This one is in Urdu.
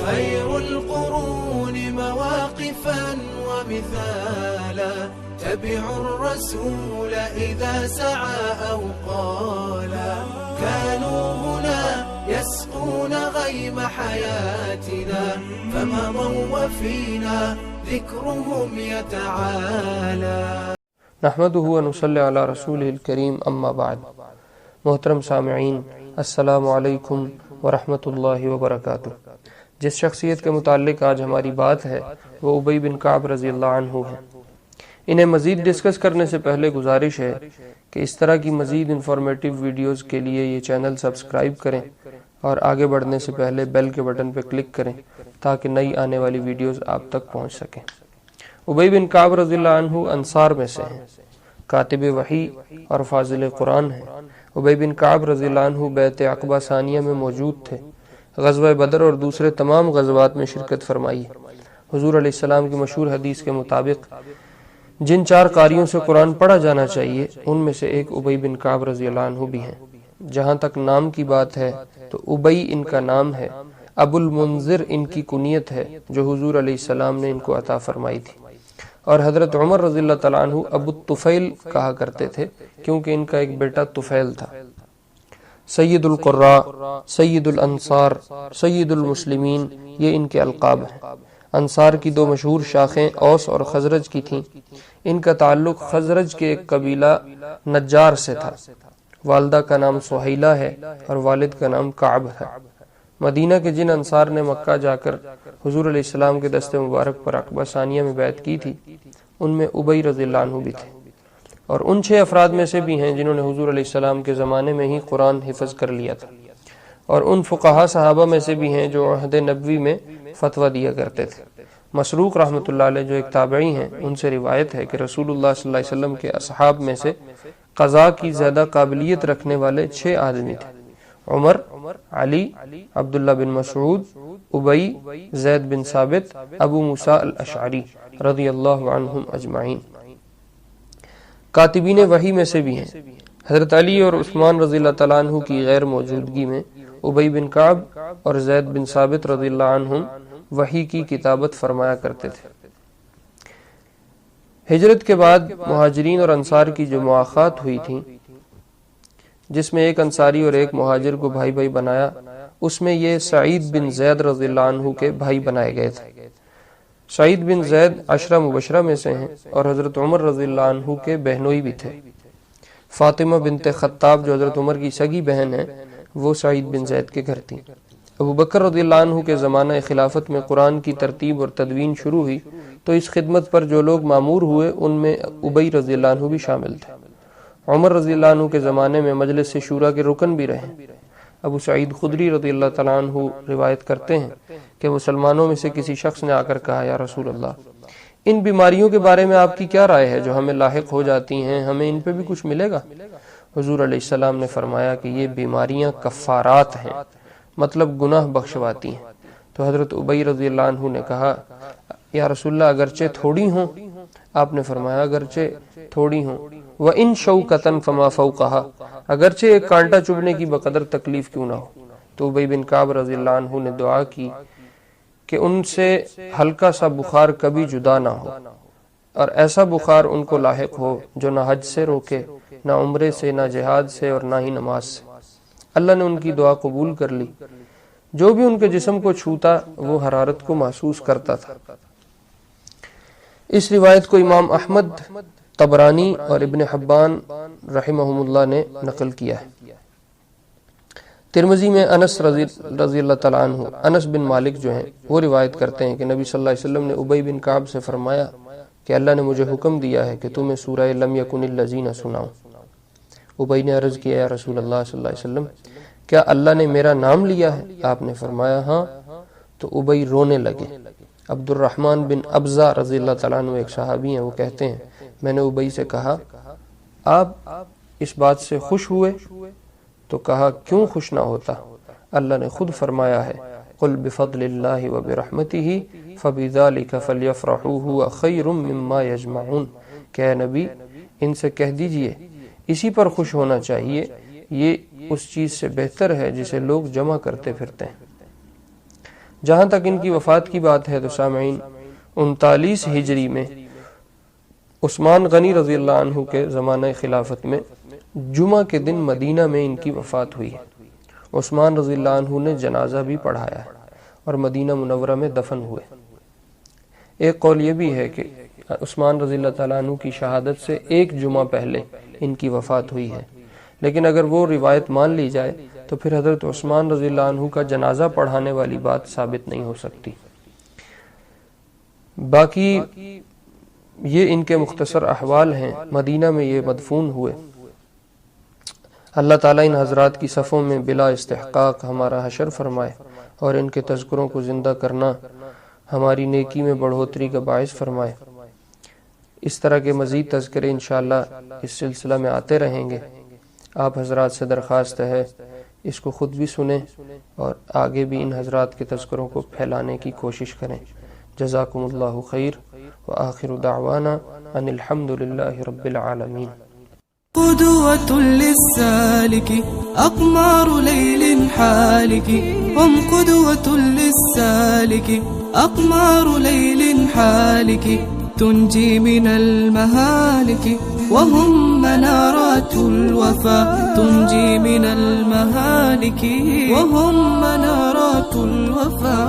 خير القرون مواقفا ومثالا تبعوا الرسول إذا سعى أو قالا كانوا هنا يسقون غيم حياتنا فمضوا وفينا ذكرهم يتعالى. نحمده ونصلي على رسوله الكريم اما بعد. محترم سامعین، السلام علیکم ورحمۃ اللہ وبرکاتہ. جس شخصیت کے متعلق آج ہماری بات ہے وہ ابی بن کعب رضی اللہ عنہ ہے. انہیں مزید ڈسکس کرنے سے پہلے گزارش ہے کہ اس طرح کی مزید انفارمیٹیو ویڈیوز کے لیے یہ چینل سبسکرائب کریں اور آگے بڑھنے سے پہلے بیل کے بٹن پہ کلک کریں تاکہ نئی آنے والی ویڈیوز آپ تک پہنچ سکیں. ابی بن کعب رضی اللہ عنہ انصار میں سے ہیں، کاتب وحی اور فاضل قرآن ہیں. ابی بن کعب رضی اللہ عنہ بیعت عقبہ ثانیہ میں موجود تھے. غزوہ بدر اور دوسرے تمام غزوات میں شرکت فرمائی. حضور علیہ السلام کی مشہور حدیث کے مطابق جن 4 قاریوں سے قرآن پڑھا جانا چاہیے ان میں سے ایک ابی بن کعب رضی اللہ عنہ بھی ہیں. جہاں تک نام کی بات ہے تو ابی ان کا نام ہے، ابو المنذر ان کی کنیت ہے جو حضور علیہ السلام نے ان کو عطا فرمائی تھی. اور حضرت عمر رضی اللہ تعالیٰ عنہ ابو الطفیل کہا کرتے تھے کیونکہ ان کا ایک بیٹا طفیل تھا. سید القراء، سید الانصار، سید المسلمین، یہ ان کے القاب ہیں. انصار کی 2 مشہور شاخیں اوس اور خزرج کی تھیں. ان کا تعلق خزرج کے ایک قبیلہ نجار سے تھا. والدہ کا نام سہیلہ ہے اور والد کا نام کعب ہے. مدینہ کے جن انصار نے مکہ جا کر حضور علیہ السلام کے دست مبارک پر عقبہ ثانیہ میں بیعت کی تھی ان میں ابی رضی اللہ عنہ بھی تھے، اور ان 6 افراد میں سے بھی ہیں جنہوں نے حضور علیہ السلام کے زمانے میں ہی قرآن حفظ کر لیا تھا، اور ان فقہا صحابہ میں سے بھی ہیں جو عہد نبوی میں فتویٰ دیا کرتے تھے. مسروق رحمۃ اللہ علیہ جو ایک تابعی ہیں ان سے روایت ہے کہ رسول اللہ صلی اللہ علیہ وسلم کے اصحاب میں سے قضاء کی زیادہ قابلیت رکھنے والے 6 آدمی تھے: عمر، علی، عبداللہ بن مسعود، ابی، زید بن ثابت، ابو موسیٰ الاشعری رضی اللہ عنہم اجمعین. کاتبین وحی میں سے بھی ہیں. حضرت علی اور عثمان رضی اللہ تعالیٰ عنہ کی غیر موجودگی میں ابی بن کعب اور زید بن ثابت رضی اللہ عنہم وحی کی کتابت فرمایا کرتے تھے. ہجرت کے بعد مہاجرین اور انصار کی جو مواخات ہوئی تھیں جس میں ایک انصاری اور ایک مہاجر کو بھائی بھائی بنایا، اس میں یہ سعید بن زید رضی اللہ عنہ کے بھائی بنائے گئے تھے. سعید بن زید 10 مبشرہ میں سے ہیں اور حضرت عمر رضی اللہ عنہ کے بہنوئی بھی تھے. فاطمہ بنت خطاب جو حضرت عمر کی سگی بہن ہیں وہ سعید بن زید کے گھر تھیں. ابو بکر رضی اللہ عنہ کے زمانہ خلافت میں قرآن کی ترتیب اور تدوین شروع ہوئی تو اس خدمت پر جو لوگ مامور ہوئے ان میں ابی رضی اللہ عنہ بھی شامل تھے. عمر رضی اللہ عنہ کے زمانے میں مجلس شورا کے رکن بھی رہے. ابو سعید خدری رضی اللہ تعالیٰ عنہ روایت کرتے ہیں کہ مسلمانوں میں سے کسی شخص نے آ کر کہا: یا رسول اللہ، ان بیماریوں کے بارے میں آپ کی کیا رائے ہے جو ہمیں لاحق ہو جاتی ہیں؟ ہمیں ان پہ بھی کچھ ملے گا؟ حضور علیہ السلام نے فرمایا کہ یہ بیماریاں کفارات ہیں، مطلب گناہ بخشواتی ہیں. تو حضرت ابی رضی اللہ عنہ نے کہا: یا رسول اللہ اگرچہ تھوڑی ہوں. آپ نے فرمایا اگرچہ تھوڑی ہوں، وَإِن شَوْكَةً فَمَا فَوْقَهَا، اگرچہ ایک کانٹا چبھنے کی بقدر تکلیف کیوں نہ ہو. تو ابی بن کعب رضی اللہ عنہ نے دعا کی کہ ان سے ہلکا سا بخار کبھی جدا نہ ہو، اور ایسا بخار ان کو لاحق ہو جو نہ حج سے روکے، نہ عمرے سے، نہ جہاد سے، اور نہ ہی نماز سے. اللہ نے ان کی دعا قبول کر لی. جو بھی ان کے جسم کو چھوتا وہ حرارت کو محسوس کرتا تھا. اس روایت کو امام احمد، طبرانی اور ابن حبان رحمہم اللہ نے نقل کیا ہے. ترمذی میں انس رضی اللہ تعالیٰ عنہ، انس بن مالک جو ہیں وہ روایت کرتے ہیں کہ نبی صلی اللہ علیہ وسلم نے ابی بن کعب سے فرمایا کہ اللہ نے مجھے حکم دیا ہے کہ تمہیں سورہ لم یکن الذین سناؤں. ابی نے عرض کیا: یا رسول اللہ صلی اللہ علیہ وسلم، کیا اللہ نے میرا نام لیا ہے؟ آپ نے فرمایا ہاں. تو ابی رونے لگے. عبد الرحمن بن ابزہ رضی اللہ تعالیٰ عنہ ایک صحابی ہیں، وہ کہتے ہیں میں نے ابی سے کہا آپ اس بات سے خوش ہوئے؟ تو کہا کیوں خوش نہ ہوتا، اللہ نے خود فرمایا ہے قل بفضل اللہ وبرحمتہ فبذلک فلیفرحوا هو خیر مما یجمعون، کہ اے نبی ان سے کہہ دیجئے اسی پر خوش ہونا چاہیے، یہ اس چیز سے بہتر ہے جسے لوگ جمع کرتے پھرتے ہیں. جہاں تک ان کی وفات کی بات ہے تو سامعین 39 ہجری میں عثمان غنی رضی اللہ عنہ کے زمانہ خلافت میں جمعہ کے دن مدینہ میں ان کی وفات ہوئی ہے۔ عثمان رضی اللہ عنہ نے جنازہ بھی پڑھایا ہے اور مدینہ منورہ میں دفن ہوئے۔ ایک قول یہ بھی ہے کہ عثمان رضی اللہ تعالیٰ عنہ کی شہادت سے ایک جمعہ پہلے ان کی وفات ہوئی ہے، لیکن اگر وہ روایت مان لی جائے تو پھر حضرت عثمان رضی اللہ عنہ کا جنازہ پڑھانے والی بات ثابت نہیں ہو سکتی۔ باقی یہ ان کے مختصر احوال ہیں۔ مدینہ میں یہ مدفون ہوئے۔ اللہ تعالیٰ ان حضرات کی صفوں میں بلا استحقاق ہمارا حشر فرمائے اور ان کے تذکروں کو زندہ کرنا ہماری نیکی میں بڑھوتری کا باعث فرمائے۔ اس طرح کے مزید تذکرے انشاءاللہ اس سلسلہ میں آتے رہیں گے۔ آپ حضرات سے درخواست ہے اس کو خود بھی سنیں اور آگے بھی ان حضرات کے تذکروں کو پھیلانے کی کوشش کریں۔ جزاکم اللہ خیر وآخر دعوانا ان الحمد للہ رب العالمین۔ قدوة للسالك أقمار ليل حالك هم قدوة للسالك أقمار ليل حالك تنجي من المهالك وهم منارات الوفا تنجي من المهالك وهم منارات الوفا